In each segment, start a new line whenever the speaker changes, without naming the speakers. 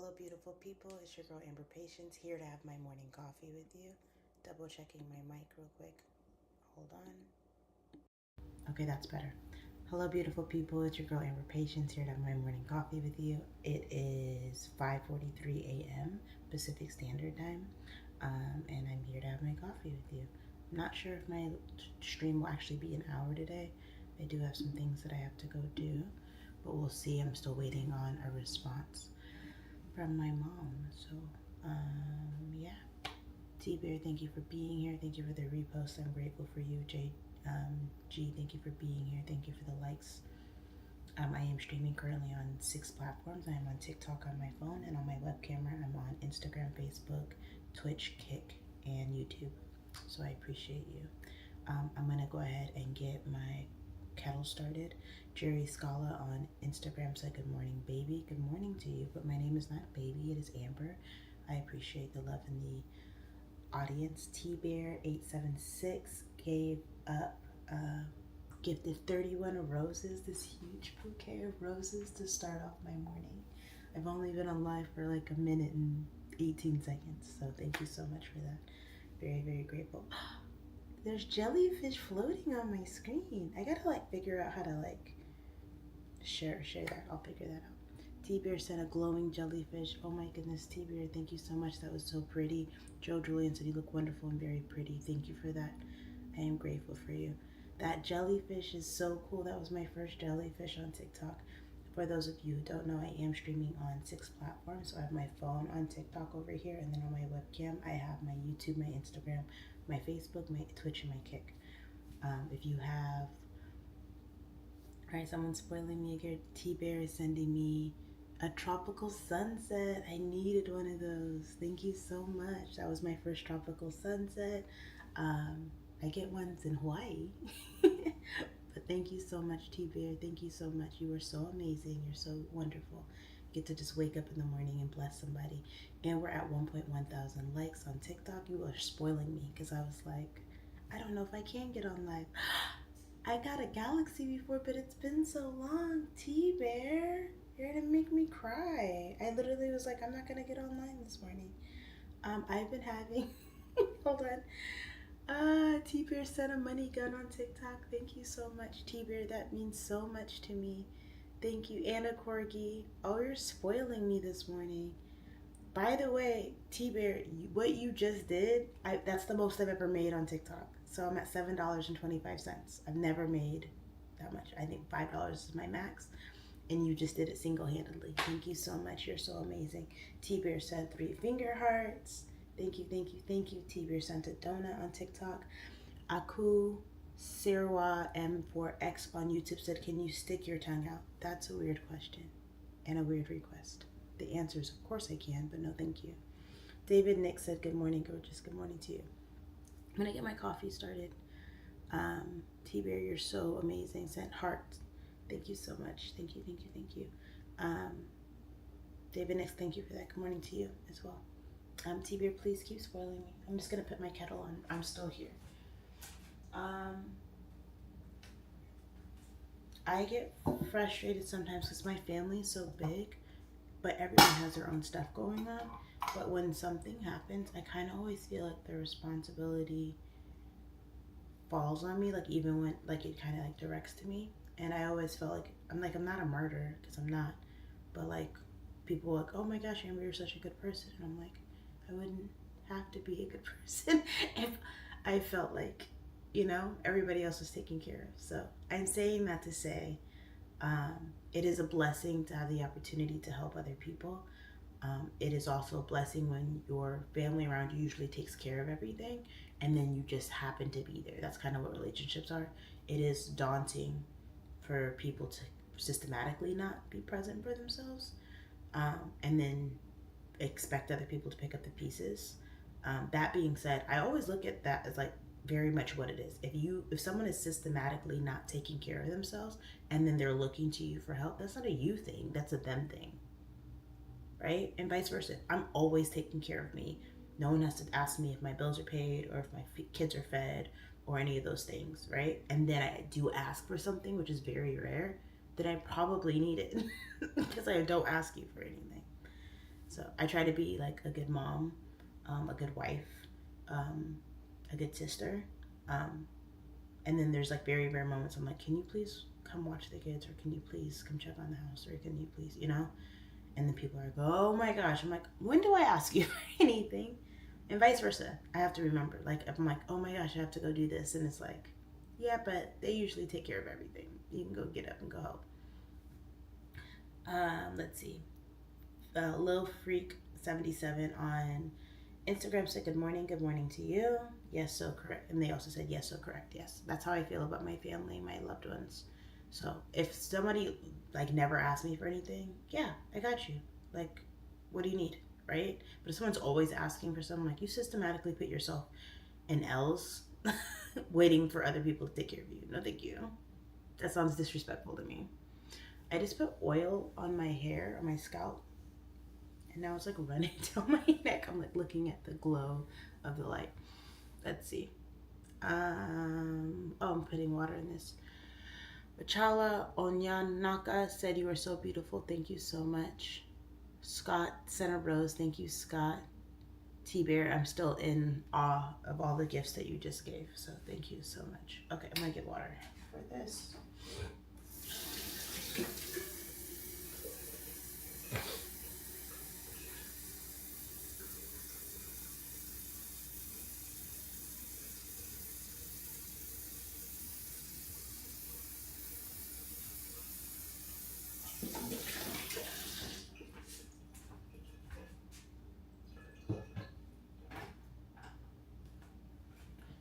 Hello, beautiful people. It's your girl Amber Patience here to have my morning coffee with you. Double checking my mic real quick. Hold on. Okay, that's better. Hello, beautiful people. It's your girl Amber Patience here to have my morning coffee with you. It is 5:43 a.m. Pacific Standard Time, and I'm here to have my coffee with you. I'm not sure if my stream will actually be an hour today. I do have some things that I have to go do, but we'll see. I'm still waiting on a response from my mom. So, yeah. T Bear, thank you for being here. Thank you for the repost. I'm grateful for you. G, thank you for being here. Thank you for the likes. I am streaming currently on 6 platforms. I am on TikTok on my phone, and on my web camera, I'm on Instagram, Facebook, Twitch, Kick, and YouTube. So I appreciate you. I'm gonna go ahead and get my kettle started. Jerry Scala on Instagram said, "Good morning, baby." Good morning to you, but my name is not Baby, it is Amber. I appreciate the love in the audience. T Bear 876 gave up, gifted 31 roses, this huge bouquet of roses to start off my morning. I've only been on live for like a minute and 18 seconds, so thank you so much for that. Very, very grateful. There's jellyfish floating on my screen. I gotta like figure out how to like share that. I'll figure that out. T-Bear sent a glowing jellyfish. Oh my goodness, T-Bear, thank you so much. That was so pretty. Joe Julian said you look wonderful and very pretty. Thank you for that. I am grateful for you. That jellyfish is so cool. That was my first jellyfish on TikTok. For those of you who don't know, I am streaming on 6 platforms. So I have my phone on TikTok over here, and then on my webcam, I have my YouTube, my Instagram, my Facebook, my Twitch, and my Kick. If you have, all right, someone's spoiling me again. T-Bear is sending me a tropical sunset. I needed one of those. Thank you so much. That was my first tropical sunset. I get ones in Hawaii. But thank you so much, T-Bear. Thank you so much. You are so amazing. You're so wonderful. Get to just wake up in the morning and bless somebody. And we're at 1.1 thousand likes on TikTok. You are spoiling me because I was like, I don't know if I can get on live. I got a Galaxy before, but it's been so long. T-Bear, you're gonna make me cry. I literally was like, I'm not gonna get online this morning. I've been having, hold on. T-Bear sent a money gun on TikTok. Thank you so much, T-Bear. That means so much to me. Thank you, Anna Corgi. Oh, you're spoiling me this morning. By the way, T-Bear, what you just did, that's the most I've ever made on TikTok. So I'm at $7.25. I've never made that much. I think $5 is my max. And you just did it single-handedly. Thank you so much. You're so amazing. T-Bear sent 3 finger hearts. Thank you, thank you, thank you. T-Bear sent a donut on TikTok. Aku Sirwa M4X on YouTube said, "Can you stick your tongue out?" That's a weird question and a weird request. The answer is, of course I can, but no thank you. David Nick said, "Good morning, gorgeous." Good morning to you. I'm going to get my coffee started. T-Bear, you're so amazing. Sent hearts. Thank you so much. Thank you, thank you, thank you. David Nick, thank you for that. Good morning to you as well. T-Bear, please keep spoiling me. I'm just going to put my kettle on. I'm still here. I get frustrated sometimes because my family is so big, but everyone has their own stuff going on. But when something happens, I kind of always feel like the responsibility falls on me, like even when like it kind of like directs to me. And I always felt like I'm not a martyr because I'm not, but like people are like, "Oh my gosh, Amber, you're such a good person," and I'm like, I wouldn't have to be a good person if I felt like, everybody else was taken care of. So I'm saying that to say, it is a blessing to have the opportunity to help other people. It is also a blessing when your family around you usually takes care of everything and then you just happen to be there. That's kind of what relationships are. It is daunting for people to systematically not be present for themselves, and then expect other people to pick up the pieces. That being said, I always look at that as like very much what it is. If someone is systematically not taking care of themselves and then they're looking to you for help, that's not a you thing, that's a them thing. Right? And vice versa. I'm always taking care of me. No one has to ask me if my bills are paid or if my kids are fed or any of those things, right? And then I do ask for something, which is very rare, then I probably need it because I don't ask you for anything. So I try to be like a good mom, a good wife, um, a good sister. Um, and then there's like very rare moments I'm like, can you please come watch the kids, or can you please come check on the house, or can you please, you know? And then people are like, oh my gosh. I'm like, when do I ask you for anything? And vice versa. I have to remember. Like, I'm like, oh my gosh, I have to go do this. And it's like, yeah, but they usually take care of everything. You can go get up and go help. Let's see. Lil Freak 77 on Instagram said, good morning to you. Yes, so correct. And they also said, yes, so correct. Yes, that's how I feel about my family, my loved ones. So if somebody like never asked me for anything, yeah, I got you. Like, what do you need, right? But if someone's always asking for something, like, you systematically put yourself in L's waiting for other people to take care of you. No, thank you. That sounds disrespectful to me. I just put oil on my hair, on my scalp, and now it's like running down my neck. I'm like looking at the glow of the light. Let's see. Oh, I'm putting water in this. Machala Onyanaka said, you are so beautiful. Thank you so much. Scott sent a rose. Thank you, Scott. T-Bear, I'm still in awe of all the gifts that you just gave. So thank you so much. Okay, I'm gonna get water for this.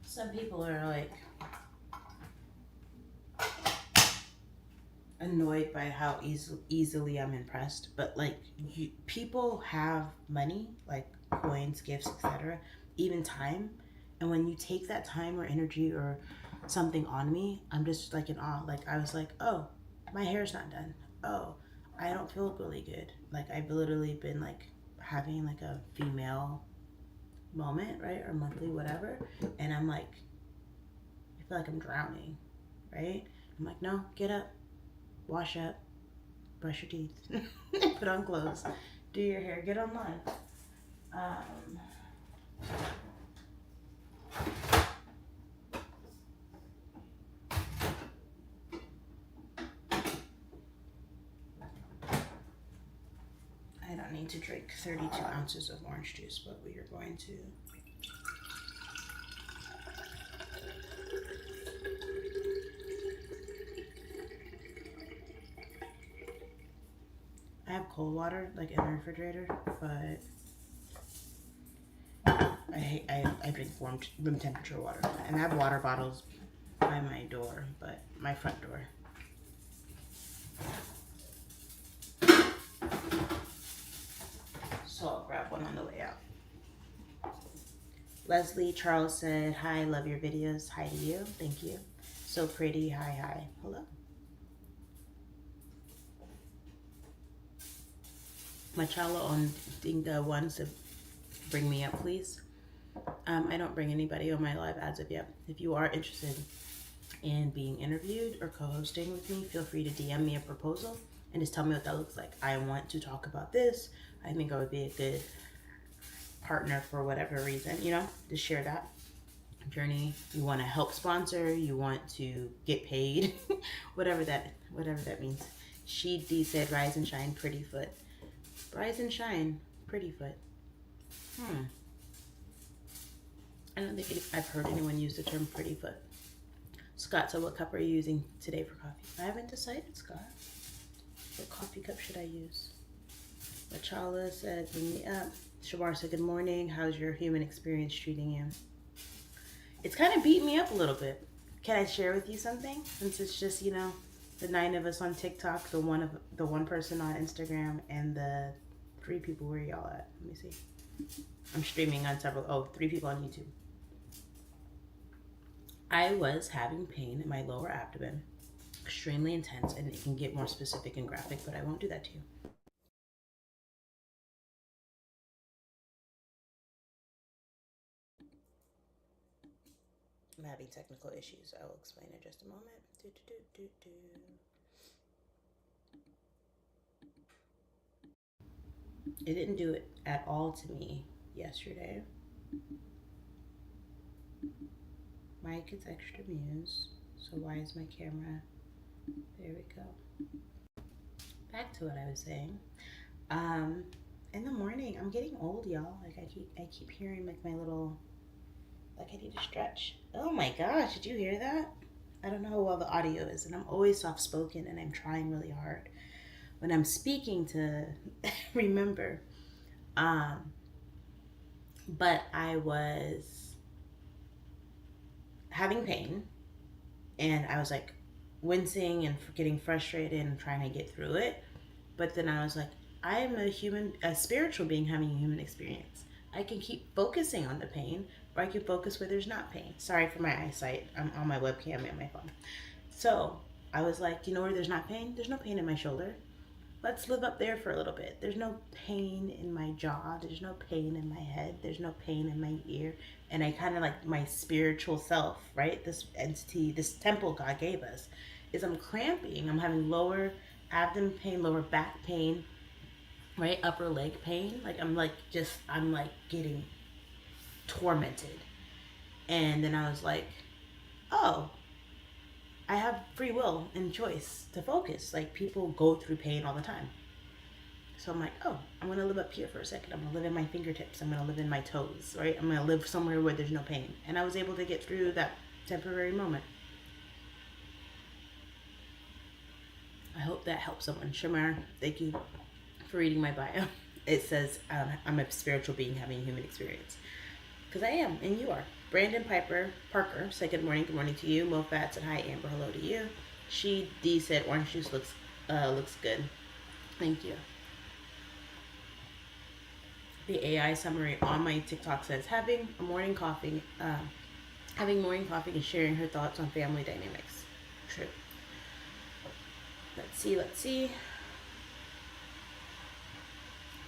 Some people are like annoyed by how easily I'm impressed, but like people have money, like coins, gifts, etc., even time, and when you take that time or energy or something on me, I'm just like in awe. Like I was like, oh, my hair's not done. Oh, I don't feel really good. Like I've literally been like having like a female moment, right, or monthly, whatever, and I'm like, I feel like I'm drowning, right? I'm like, no, get up, wash up, brush your teeth, put on clothes, do your hair, get online. Um, I don't need to drink 32 ounces of orange juice, but we are going to. I have cold water, like in the refrigerator, but I drink room temperature water. And I have water bottles by my door, but my front door. So I'll grab one on the way out. Leslie Charles said, hi, love your videos. Hi to you. Thank you. So pretty. Hi, hi. Hello. Machala on Dinga wants to bring me up, please. I don't bring anybody on my live as of yet. If you are interested in being interviewed or co-hosting with me, feel free to DM me a proposal and just tell me what that looks like. I want to talk about this. I think I would be a good partner for whatever reason, you know, to share that journey. You want to help sponsor, you want to get paid, whatever that means. She D said, rise and shine, pretty foot. Rise and shine, pretty foot. I don't think I've heard anyone use the term pretty foot. Scott, so what cup are you using today for coffee? I haven't decided, Scott. What coffee cup should I use? Machala said, bring me up. Shamar said, good morning. How's your human experience treating you? It's kind of beat me up a little bit. Can I share with you something? Since it's just, you know, the 9 of us on TikTok, the one person on Instagram, and the 3 people. Where y'all at? Let me see. I'm streaming on 3 people on YouTube. I was having pain in my lower abdomen, extremely intense, and it can get more specific and graphic, but I won't do that to you. I'm having technical issues. I will explain in just a moment. It didn't do it at all to me yesterday. Mike is extra muse. So why is my camera? There we go. Back to what I was saying. In the morning, I'm getting old, y'all. Like I keep hearing like my little, like I need to stretch. Oh my gosh, did you hear that? I don't know how well the audio is, and I'm always soft spoken, and I'm trying really hard when I'm speaking to remember. Um, but I was having pain, and I was like wincing and getting frustrated and trying to get through it. But then I was like, I am a spiritual being having a human experience. I can keep focusing on the pain, or I can focus where there's not pain. Sorry for my eyesight. I'm on my webcam and my phone. So I was like, you know where there's not pain? There's no pain in my shoulder. Let's live up there for a little bit. There's no pain in my jaw. There's no pain in my head. There's no pain in my ear. And I kind of like my spiritual self, right? This entity, this temple God gave us, is I'm cramping. I'm having lower abdomen pain, lower back pain, right? Upper leg pain. Like I'm like getting tormented. And then I was like, oh, I have free will and choice to focus. Like people go through pain all the time. So I'm like, oh, I'm going to live up here for a second. I'm going to live in my fingertips. I'm going to live in my toes, right? I'm going to live somewhere where there's no pain. And I was able to get through that temporary moment. I hope that helps someone. Shamar, thank you for reading my bio. It says I'm a spiritual being having a human experience. Because I am, and you are. Brandon Parker said good morning to you. Mofat said hi, Amber, hello to you. She D said orange juice looks good. Thank you. The AI summary on my TikTok says having morning coffee and sharing her thoughts on family dynamics. True. Let's see.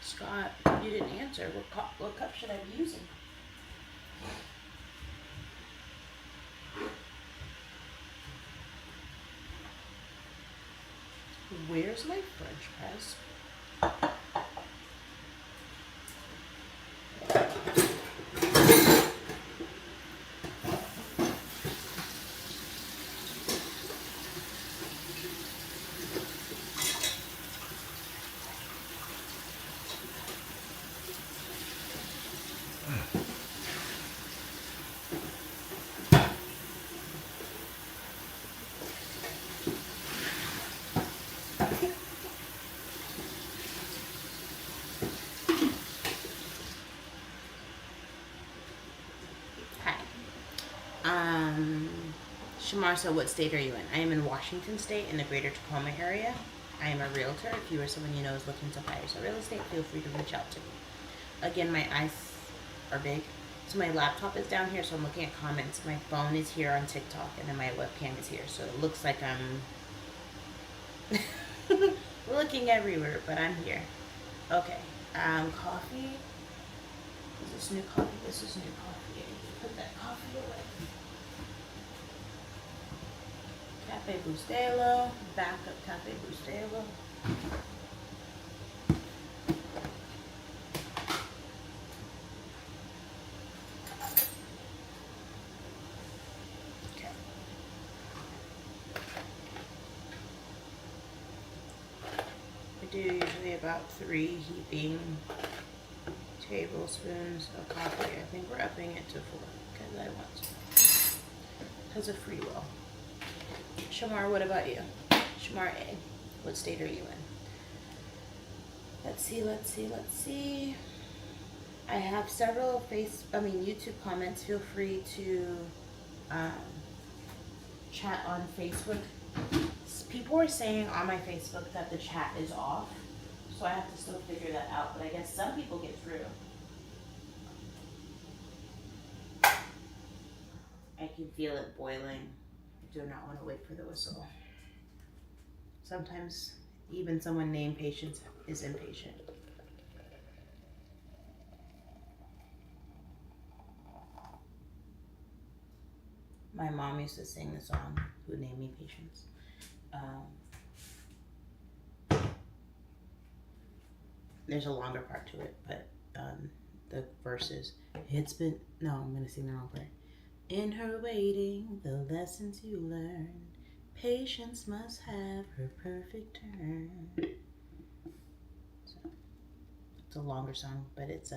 Scott, you didn't answer. What cup should I be using? Where's my French press? Shamar said, what state are you in? I am in Washington State in the greater Tacoma area. I am a realtor. If you or someone you know is looking to buy or sell real estate, feel free to reach out to me. Again, my eyes are big. So my laptop is down here, so I'm looking at comments. My phone is here on TikTok, and then my webcam is here. So it looks like I'm looking everywhere, but I'm here. Okay. Coffee. Is this new coffee? This is new coffee. Put that coffee away. Cafe Bustelo, backup Cafe Bustelo. Okay. I do usually about 3 heaping tablespoons of coffee. I think we're upping it to 4 because I want to. Because of free will. Shamar, what about you? Shamar A. What state are you in? Let's see. I have several YouTube comments. Feel free to chat on Facebook. People are saying on my Facebook that the chat is off, so I have to still figure that out, but I guess some people get through. I can feel it boiling. I do not want to wait for the whistle. Sometimes even someone named Patience is impatient. My mom used to sing the song, Who Named Me Patience. There's a longer part to it, but the verses. I'm gonna sing the wrong part. In her waiting, the lessons you learn. Patience must have her perfect turn. So, it's a longer song, but it's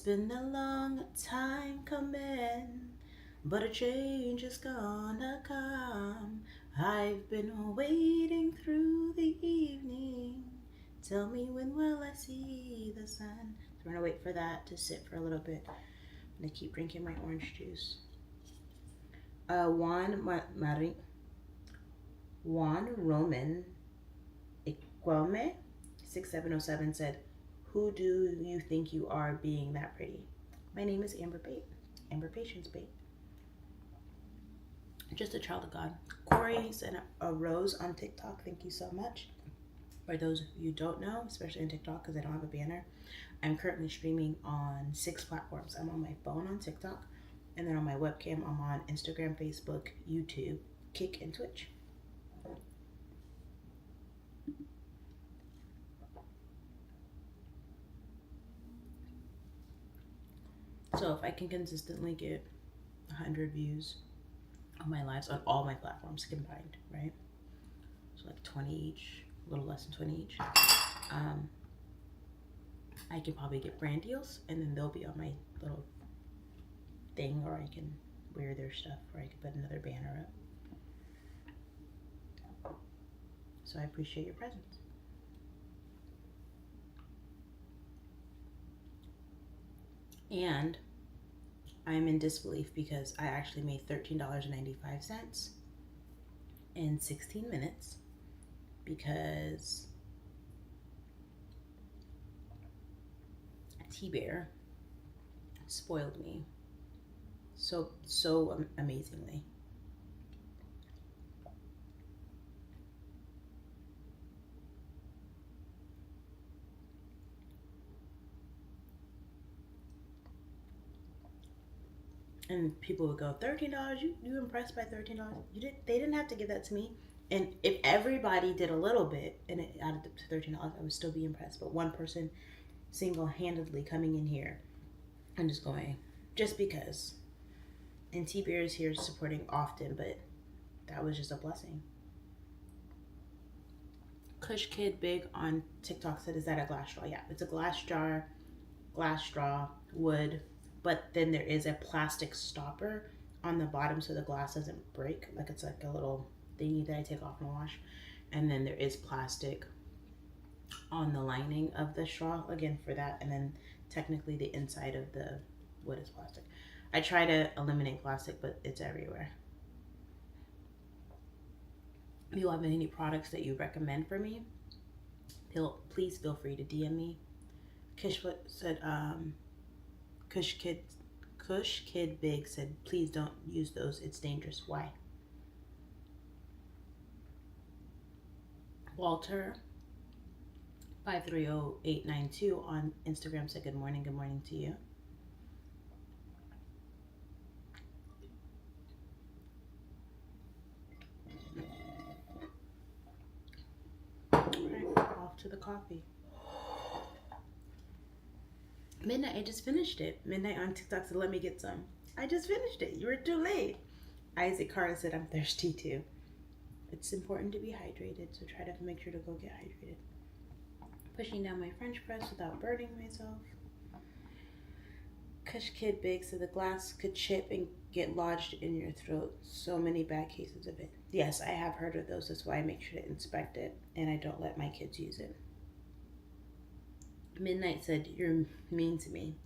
been a long time coming, but a change is gonna come. I've been waiting through the evening. Tell me when will I see the sun? So we're gonna wait for that to sit for a little bit. I'm gonna keep drinking my orange juice. Juan Roman Iquame 6707 said, "Who do you think you are being that pretty?" My name is Amber Bate. Amber Patience Bate. Just a child of God. Corey sent a rose on TikTok. Thank you so much. For those of you who don't know, especially on TikTok because I don't have a banner, I'm currently streaming on 6 platforms. I'm on my phone on TikTok, and then on my webcam, I'm on Instagram, Facebook, YouTube, Kick, and Twitch. So if I can consistently get 100 views on my lives on all my platforms combined, right? So like 20 each, a little less than 20 each. I can probably get brand deals, and then they'll be on my little thing, or I can wear their stuff, or I can put another banner up. So I appreciate your presence. And I'm in disbelief because I actually made $13.95 in 16 minutes because T-Bear spoiled me so amazingly. And people would go, $13? You impressed by $13? They didn't have to give that to me. And if everybody did a little bit and it added up to $13, I would still be impressed. But one person single-handedly coming in here and just going, just because. And T-Bear is here supporting often, but that was just a blessing. Kush Kid Big on TikTok said, "Is that a glass straw?" Yeah, it's a glass jar, glass straw, wood, but then there is a plastic stopper on the bottom so the glass doesn't break. Like it's like a little thingy that I take off and wash. And then there is plastic on the lining of the straw, again, for that. And then technically the inside of the wood is plastic. I try to eliminate plastic, but it's everywhere. If you have any products that you recommend for me, please feel free to DM me. Kishfoot said, Kush Kid Big said, "Please don't use those. It's dangerous." Why? Walter 530892 on Instagram said, "Good morning. Good morning to you." Alright, off to the coffee. Midnight, I just finished it. Midnight on TikTok said, "Let me get some." I just finished it. You were too late. Isaac Carr said, "I'm thirsty too." It's important to be hydrated, so try to make sure to go get hydrated. Pushing down my French press without burning myself. Kush Kid Big said, "The glass could chip and get lodged in your throat. So many bad cases of it." Yes, I have heard of those. That's why I make sure to inspect it, and I don't let my kids use it. Midnight said, "You're mean to me."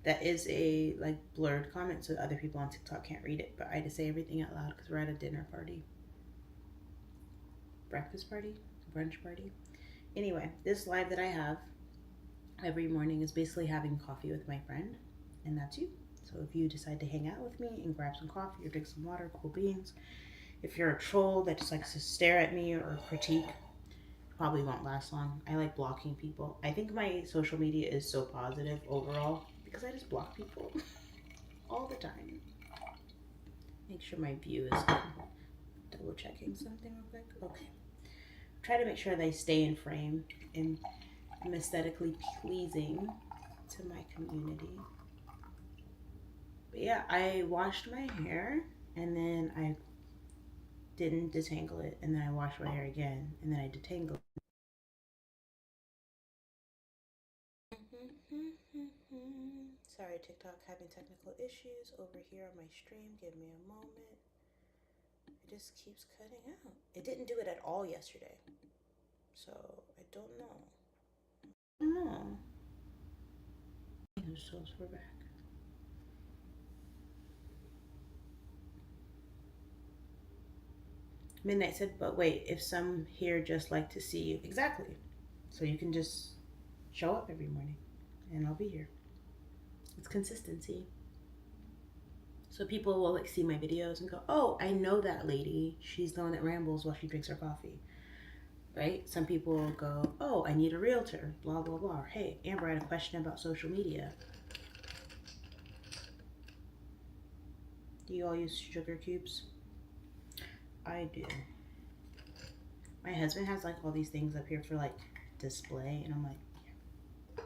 That is a blurred comment, so other people on TikTok can't read it, but I just say everything out loud because we're at a dinner party. Breakfast party? Brunch party? Anyway, this live that I have every morning is basically having coffee with my friend, and that's you. So if you decide to hang out with me and grab some coffee or drink some water, cool beans. If you're a troll that just likes to stare at me or critique, probably won't last long. I like blocking people. I think my social media is so positive overall because I just block people all the time. Make sure my view is good. Double checking something real quick. Okay. Try to make sure they stay in frame. And I'm aesthetically pleasing to my community. But yeah, I washed my hair and then I didn't detangle it, and then I washed my hair again and then I detangled. Sorry, TikTok having technical issues over here on my stream. Give me a moment. It just keeps cutting out. It didn't do it at all yesterday. So I don't know. No. So we're back. Midnight said, but wait, if some here just like to see you. Exactly. So you can just show up every morning and I'll be here. It's consistency. So people will like see my videos and go, oh, I know that lady. She's the one that rambles while she drinks her coffee. Right? Some people will go, oh, I need a realtor, blah, blah, blah. Or, hey, Amber, I had a question about social media. Do you all use sugar cubes? I do. My husband has like all these things up here for like display, and I'm like, yeah,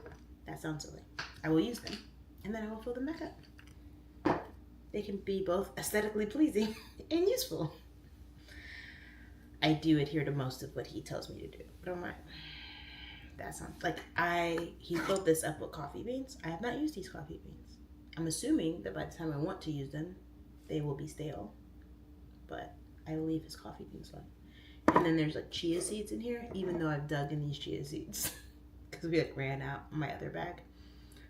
that sounds silly. I will use them, and then I will fill them back up. They can be both aesthetically pleasing and useful. I do adhere to most of what he tells me to do, but I'm like, that sounds like he filled this up with coffee beans. I have not used these coffee beans. I'm assuming that by the time I want to use them, they will be stale, but I will leave his coffee beans left. And then there's like chia seeds in here, even though I've dug in these chia seeds because we like ran out in my other bag.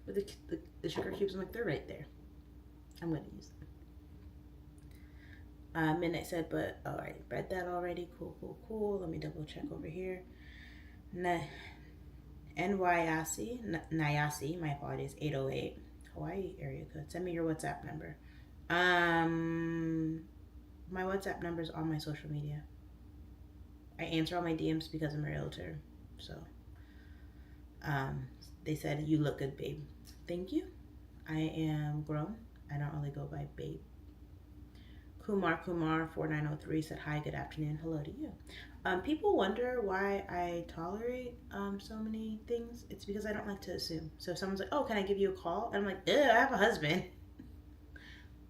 But the sugar cubes, I'm like, they're right there. I'm going to use them. Midnight said, but all right, read that already. Cool, cool, cool. Let me double check over here. Nyasi, my apologies, 808, Hawaii area code. Send me your WhatsApp number. My WhatsApp number is on my social media. I answer all my DMs because I'm a realtor. So, they said, you look good, babe. Thank you. I am grown. I don't really go by babe. Kumar 4903 said, hi, good afternoon. Hello to you. People wonder why I tolerate so many things. It's because I don't like to assume. So if someone's like, oh, can I give you a call? And I'm like, I have a husband.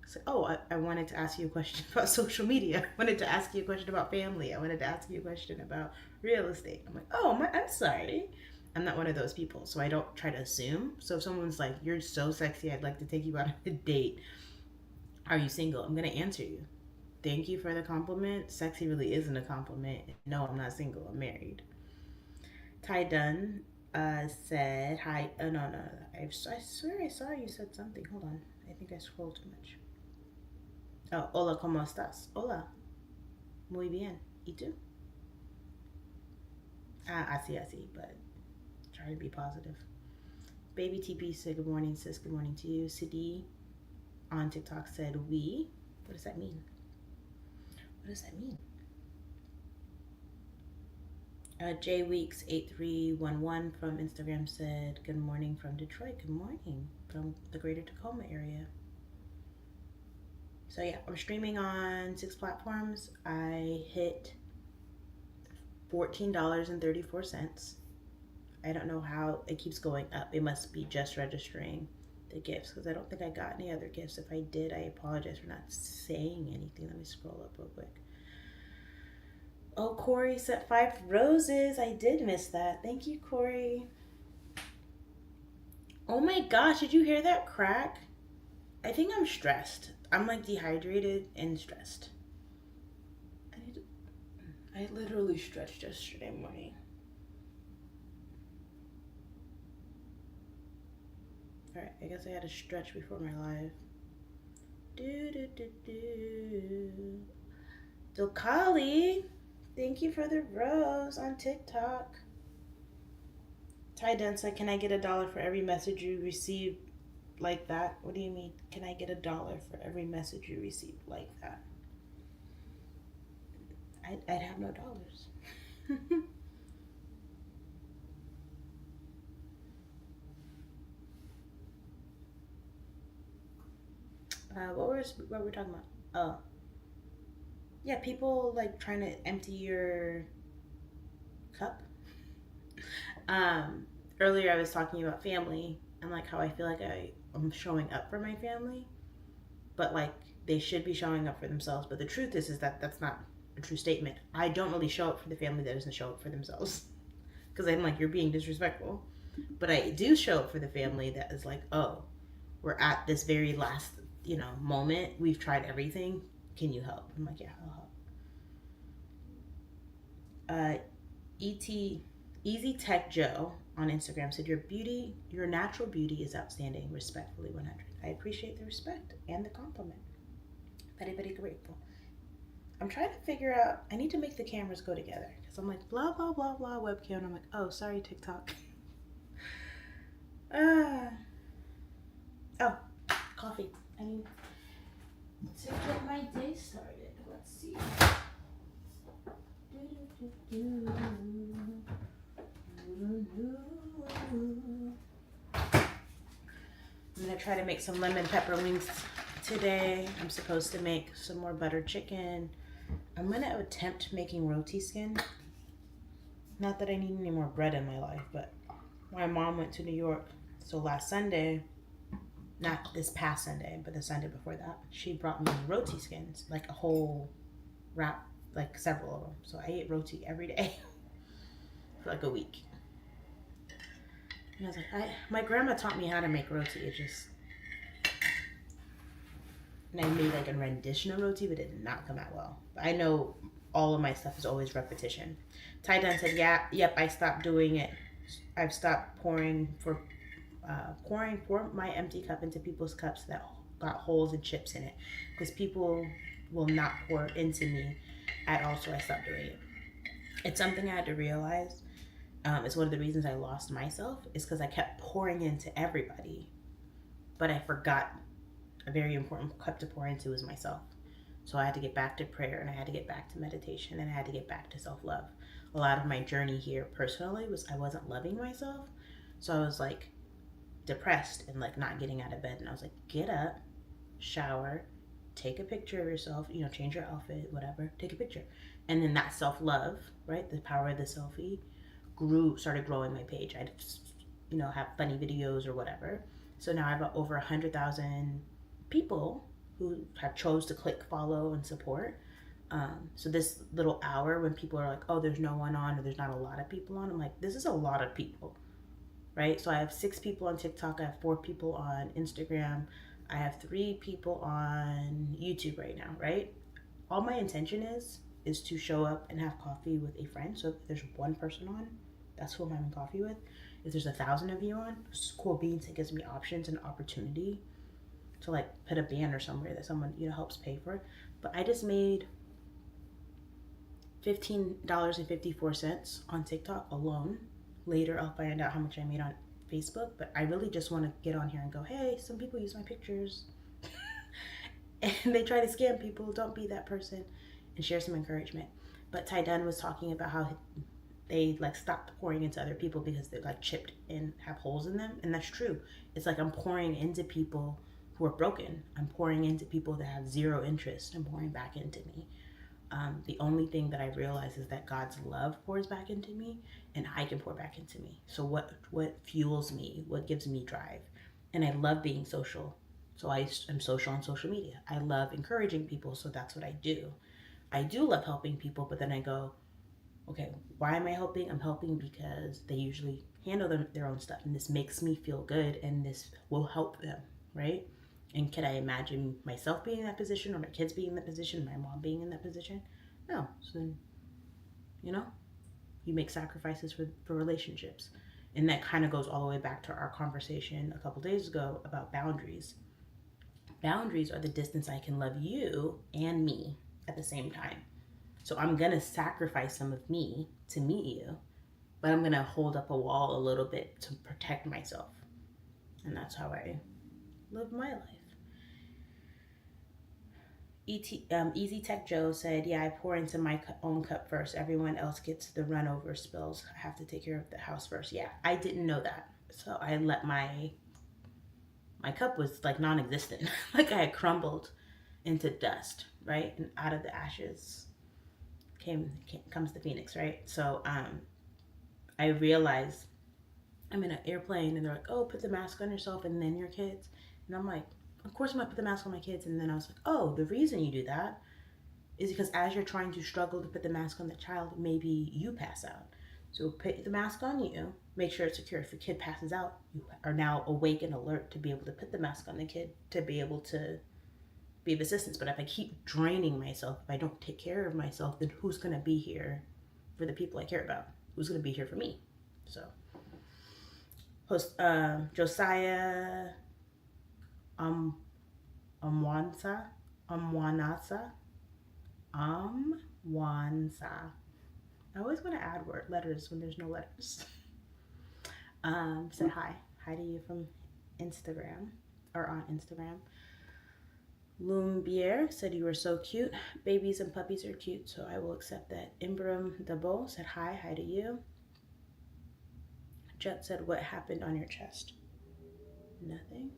It's like, oh, I wanted to ask you a question about social media. I wanted to ask you a question about family. I wanted to ask you a question about real estate. I'm like, I'm sorry. I'm not one of those people. So I don't try to assume. So if someone's like, you're so sexy, I'd like to take you out on a date. Are you single? I'm going to answer you. Thank you for the compliment. Sexy really isn't a compliment. No, I'm not single. I'm married. Ty Dunn said, hi. No. I swear I saw you said something. Hold on. I think I scrolled too much. Oh, hola, ¿cómo estás? Hola. Muy bien. ¿Y tú? Así, but try to be positive. Baby TP said good morning, sis. Good morning to you. Sidi on TikTok said, we. What does that mean? What does that mean? J Weeks 8311 from Instagram said, good morning from Detroit. Good morning from the greater Tacoma area. So yeah, I'm streaming on 6 platforms. I hit $14.34. I don't know how it keeps going up. It must be just registering the gifts because I don't think I got any other gifts. If I did, I apologize for not saying anything. Let me scroll up real quick. Oh, Corey sent 5 roses. I did miss that. Thank you, Corey. Oh my gosh, did you hear that crack? I think I'm stressed. I'm like dehydrated and stressed. I literally stretched yesterday morning. Alright, I guess I had to stretch before my live. Dokali, thank you for the rose on TikTok. Ty Dunn said, can I get $1 for every message you receive like that? What do you mean? Can I get $1 for every message you receive like that? I'd have no dollars. What were we talking about? Oh, yeah, people like trying to empty your cup. earlier I was talking about family and like how I feel like I'm showing up for my family, but like they should be showing up for themselves. But the truth is that that's not a true statement. I don't really show up for the family that doesn't show up for themselves, because I'm like, you're being disrespectful. But I do show up for the family that is like, oh, we're at this very last, moment. We've tried everything. Can you help? I'm like, yeah, I'll help. Easy Tech Joe on Instagram said, your natural beauty is outstanding. Respectfully, 100. I appreciate the respect and the compliment. Very, very grateful. I'm trying to figure out, I need to make the cameras go together, because I'm like, blah, blah, blah, blah, webcam. And I'm like, oh, sorry, TikTok. Oh, coffee. I need to get my day started. Let's see. I'm gonna try to make some lemon pepper wings today. I'm supposed to make some more butter chicken. I'm gonna attempt making roti skin. Not that I need any more bread in my life, but my mom went to New York. So last Sunday, not this past Sunday, but the Sunday before that, she brought me roti skins, like a whole wrap, like several of them. So I ate roti every day for like a week. And I was like, my grandma taught me how to make roti. It just, and I made like a rendition of roti, but it did not come out well. But I know all of my stuff is always repetition. Ty Dunn said, yep, I stopped doing it. I've stopped pouring my empty cup into people's cups that got holes and chips in it, because people will not pour into me at all. So I stopped doing it. It's something I had to realize. It's one of the reasons I lost myself, is because I kept pouring into everybody, but I forgot a very important cup to pour into is myself. So I had to get back to prayer, and I had to get back to meditation, and I had to get back to self-love. A lot of my journey here personally was I wasn't loving myself. So I was like depressed and like not getting out of bed. And I was like, get up, shower, take a picture of yourself, change your outfit, whatever, take a picture. And then that self-love, right? The power of the selfie started growing my page. I'd, have funny videos or whatever. So now I have over 100,000 people who have chose to click follow and support. So this little hour when people are like, oh, there's no one on, or there's not a lot of people on, I'm like, this is a lot of people, right? So I have 6 people on TikTok. I have 4 people on Instagram. I have 3 people on YouTube right now, right? All my intention is to show up and have coffee with a friend. So if there's one person on, that's who I'm having coffee with. If there's 1,000 of you on, cool beans. It gives me options and opportunity to like put a banner somewhere that someone helps pay for it. But I just made $15.54 on TikTok alone. Later I'll find out how much I made on Facebook, but I really just want to get on here and go, hey, some people use my pictures and they try to scam people. Don't be that person, and share some encouragement. But Ty Dunn was talking about how they like stopped pouring into other people because they're like chipped and have holes in them. And that's true. It's like I'm pouring into people who are broken. I'm pouring into people that have zero interest and pouring back into me. The only thing that I realize is that God's love pours back into me, and I can pour back into me. So what fuels me? What gives me drive? And I love being social. So I am social on social media. I love encouraging people, so that's what I do. I do love helping people, but then I go, okay, why am I helping? I'm helping because they usually handle their own stuff, and this makes me feel good, and this will help them, right? And can I imagine myself being in that position, or my kids being in that position, my mom being in that position? No. So then, you make sacrifices for relationships. And that kind of goes all the way back to our conversation a couple days ago about boundaries. Boundaries are the distance I can love you and me at the same time. So I'm going to sacrifice some of me to meet you, but I'm going to hold up a wall a little bit to protect myself. And that's how I live my life. Easy Tech Joe said, yeah, I pour into my own cup first. Everyone else gets the run over spills. I have to take care of the house first. Yeah, I didn't know that. So I let my cup was like non-existent. Like I had crumbled into dust, right? And out of the ashes comes the phoenix, right? So I realized I'm in an airplane and they're like, oh, put the mask on yourself and then your kids. And I'm like, of course I'm gonna put the mask on my kids. And then I was like, oh, the reason you do that is because as you're trying to struggle to put the mask on the child, maybe you pass out. So put the mask on you, make sure it's secure. If your kid passes out, you are now awake and alert to be able to put the mask on the kid to be able to be of assistance. But if I keep draining myself, if I don't take care of myself, then who's going to be here for the people I care about? Who's going to be here for me? So, Josiah um, Amwansa, Amwanasa, Amwansa. I always want to add letters when there's no letters. Said hi. Hi to you from Instagram, or on Instagram. Lumbier said you were so cute. Babies and puppies are cute, so I will accept that. Imbram Dabo said hi. Hi to you. Jet said, what happened on your chest? Nothing.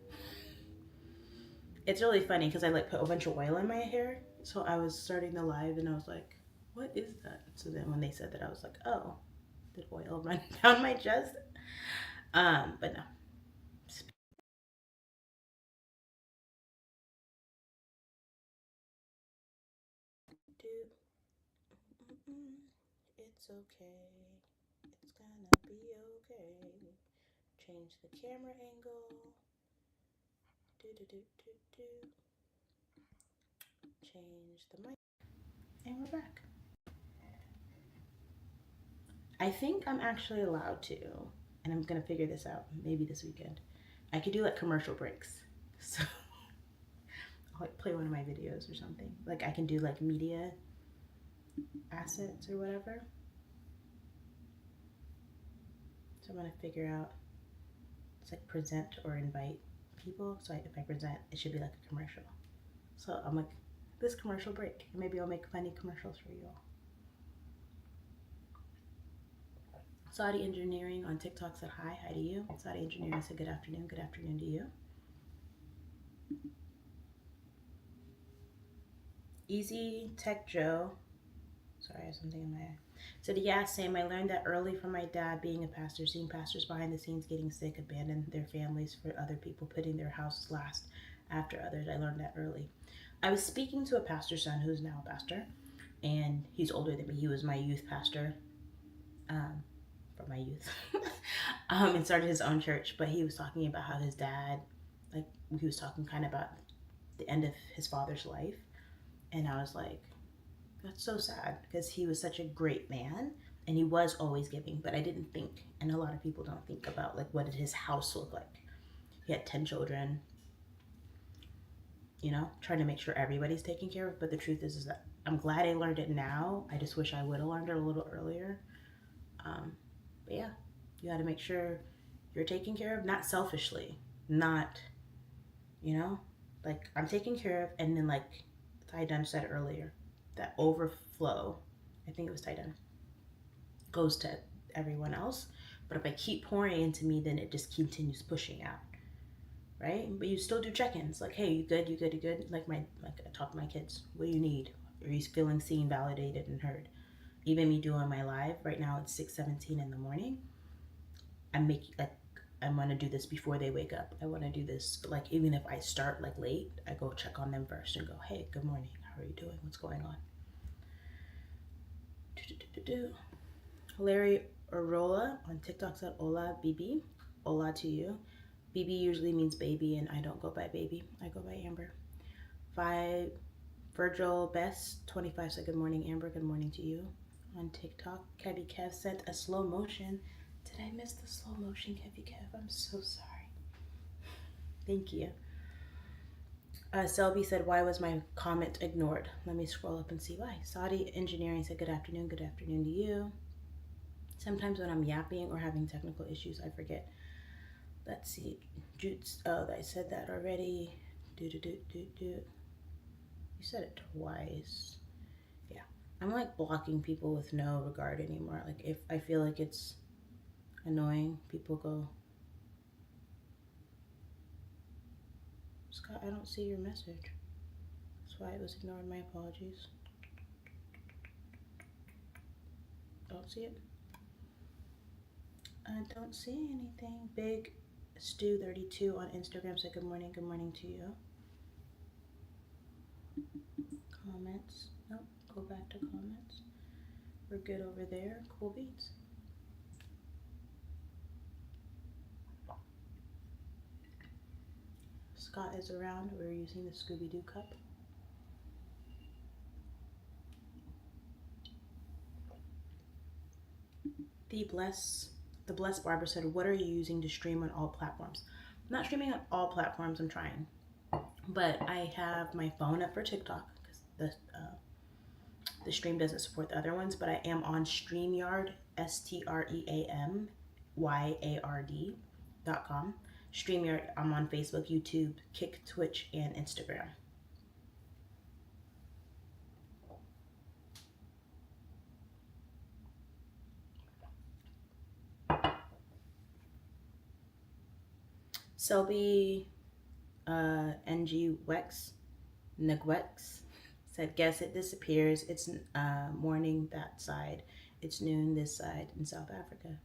It's really funny because I like put a bunch of oil in my hair. So I was starting the live and I was like, what is that? So then when they said that, I was like, oh, did oil run down my chest? But no. It's okay. It's gonna be okay. Change the camera angle. Change the mic. And we're back. I think I'm actually allowed to, and I'm gonna figure this out maybe this weekend. I could do like commercial breaks. So I'll like play one of my videos or something. Like I can do like media assets or whatever. So I'm gonna figure out, it's like present or invite people. So if I present, it should be like a commercial. So I'm like, this commercial break. Maybe I'll make funny commercials for you all. Saudi Engineering on TikTok said hi. Hi to you. Saudi Engineering said good afternoon. Good afternoon to you. Easy Tech Joe. Sorry, I have something in my eye. Said, yeah, same. I learned that early from my dad being a pastor, seeing pastors behind the scenes getting sick, abandon their families for other people, putting their houses last after others. I learned that early. I was speaking to a pastor's son who's now a pastor, and he's older than me. He was my youth pastor from my youth and started his own church. But he was talking about how his dad, like, he was talking kind of about the end of his father's life. And I was like, that's so sad because he was such a great man and he was always giving, but I didn't think, and a lot of people don't think about, like, what did his house look like? He had 10 children, you know, trying to make sure everybody's taken care of. But the truth is that I'm glad I learned it now. I just wish I would have learned it a little earlier. But yeah, you got to make sure you're taken care of, not selfishly, not, you know, like I'm taken care of, and then like Ty Dunn said earlier, that overflow, I think it was Ty Dunn, goes to everyone else. But if I keep pouring into me, then it just continues pushing out, right? But you still do check-ins, like, hey, you good, you good, you good? Like I talk to my kids, what do you need? Are you feeling seen, validated, and heard? Even me doing my live right now, it's 6:17 in the morning. I'm making, like, I want to do this before they wake up. I want to do this, but like, even if I start like late, I go check on them first and go, hey, good morning, how are you doing, what's going on? Larry Arola on TikTok said, hola, BB. Hola to you. BB usually means baby, and I don't go by baby. I go by Amber. Virgil Best 25 said, good morning, Amber. Good morning to you. On TikTok, Kevy Kev sent a slow motion. Did I miss the slow motion, Kevy Kev? I'm so sorry. Thank you. Selby said, why was my comment ignored? Let me scroll up and see why. Saudi Engineering said, good afternoon to you. Sometimes when I'm yapping or having technical issues, I forget. Let's see. Oh, I said that already. You said it twice. Yeah. I'm like blocking people with no regard anymore. Like if I feel like it's annoying, people go, Scott, I don't see your message. That's why it was ignored. My apologies. Don't see it. I don't see anything. Big Stew 32 on Instagram said good morning to you. Comments. Nope, go back to comments. We're good over there. Cool beats. Scott is around. We're using the Scooby-Doo cup. The Blessed Barber said, what are you using to stream on all platforms? I'm not streaming on all platforms, I'm trying. But I have my phone up for TikTok because the stream doesn't support the other ones, but I am on StreamYard, StreamYard.com. StreamYard, I'm on Facebook, YouTube, Kick, Twitch, and Instagram. Selby NG Wex Negwex said, guess it disappears. It's morning that side. It's noon this side in South Africa.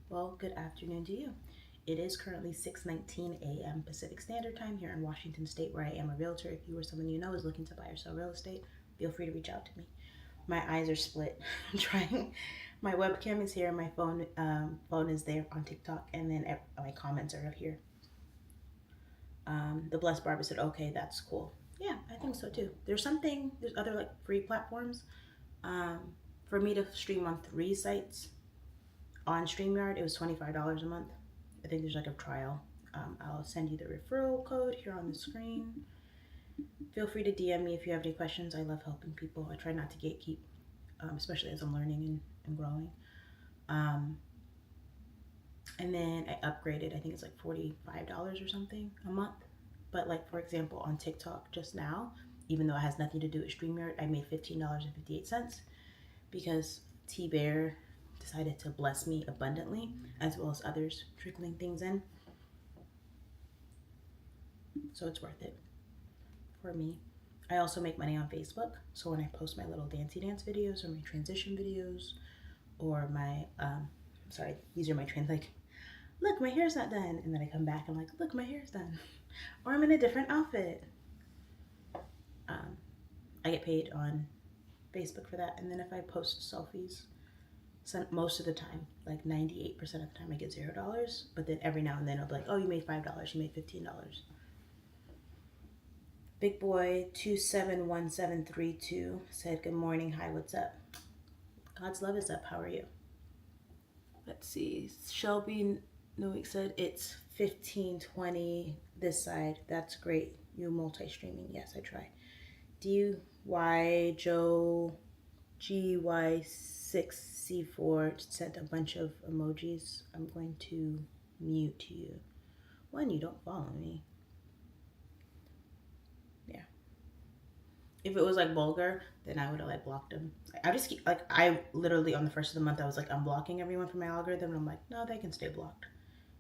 Well, good afternoon to you. It is currently 6:19 a.m. Pacific Standard Time here in Washington State, where I am a realtor. If you or someone you know is looking to buy or sell real estate, feel free to reach out to me. My eyes are split. I'm trying. My webcam is here. My phone is there on TikTok, and then my comments are up here. The Blessed Barber said, okay, that's cool. Yeah, I think so too. There's other like free platforms. For me to stream on 3 sites on StreamYard, it was $25 a month. I think there's like a trial. I'll send you the referral code here on the screen. Feel free to DM me if you have any questions. I love helping people. I try not to gatekeep, especially as I'm learning and growing. And then I upgraded, I think it's like $45 or something a month. But like, for example, on TikTok just now, even though it has nothing to do with StreamYard, I made $15.58 because T-Bear decided to bless me abundantly, as well as others trickling things in. So it's worth it for me. I also make money on Facebook. So when I post my little dancey dance videos or my transition videos or my, these are my look, my hair's not done. And then I come back and I'm like, look, my hair's done. Or I'm in a different outfit. I get paid on Facebook for that. And then if I post selfies, most of the time, like 98% of the time I get $0. But then every now and then I'll be like, oh, you made $5, you made $15. Big Boy 271732 said, good morning, hi, what's up? God's love is up, how are you? Let's see, Shelby Newick said, it's 15:20 this side. That's great. You multi-streaming. Yes, I try. DY Joe GY6C4 sent a bunch of emojis. I'm going to mute you. One, you don't follow me. Yeah. If it was like vulgar, then I would have like blocked them. I just keep like, I literally on the first of the month I was like, I'm blocking everyone from my algorithm, and I'm like, no, they can stay blocked.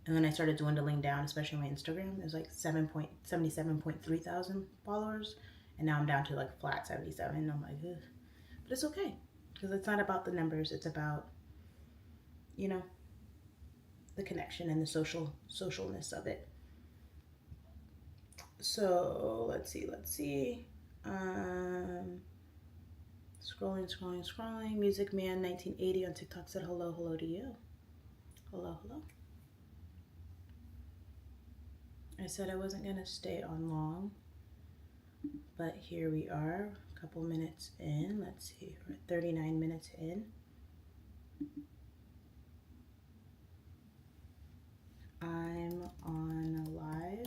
And then I started dwindling down, especially on my Instagram. There's like 77.3 thousand followers. And now I'm down to like flat 77. And I'm like, ugh. But it's okay. Because it's not about the numbers. It's about, you know, the connection and the socialness of it. So let's see. Scrolling. Music Man 1980 on TikTok said hello to you. Hello. I said I wasn't gonna stay on long, but here we are, a couple minutes in. Let's see, we're at 39 minutes in. I'm on live.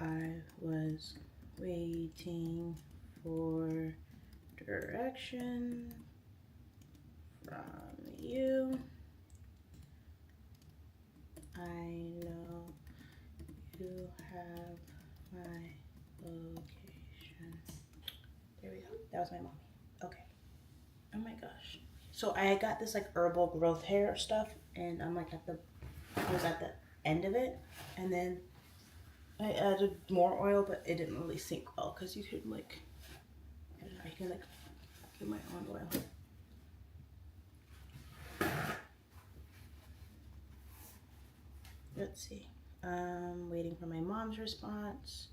I was waiting for direction from you. I know you have my location. There we go. That was my mommy. Okay. Oh my gosh. So I got this like herbal growth hair stuff, and I'm like it was at the end of it, and then I added more oil, but it didn't really sink well because you could like, I don't know, you can like get my own oil. let's see. Waiting for my mom's response.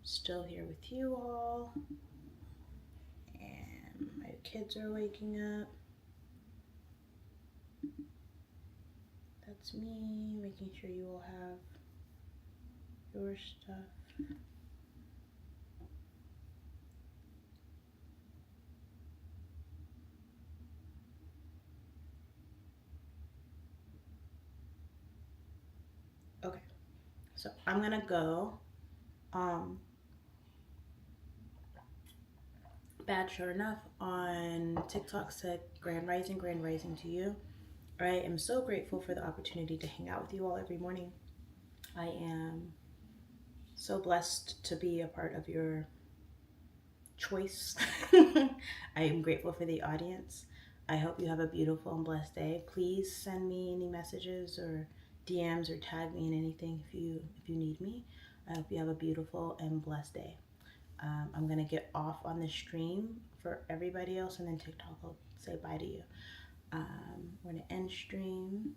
Still here with you all. And my kids are waking up. That's me, making sure you all have your stuff. Okay, so I'm gonna go. Bad sure enough on TikTok said grand rising to you. I am so grateful for the opportunity to hang out with you all every morning. I am so blessed to be a part of your choice. I am grateful for the audience. I hope you have a beautiful and blessed day. Please send me any messages or DMs or tag me in anything if you need me. I hope you have a beautiful and blessed day. I'm gonna get off on the stream for everybody else, and then TikTok will say bye to you. We're gonna end stream.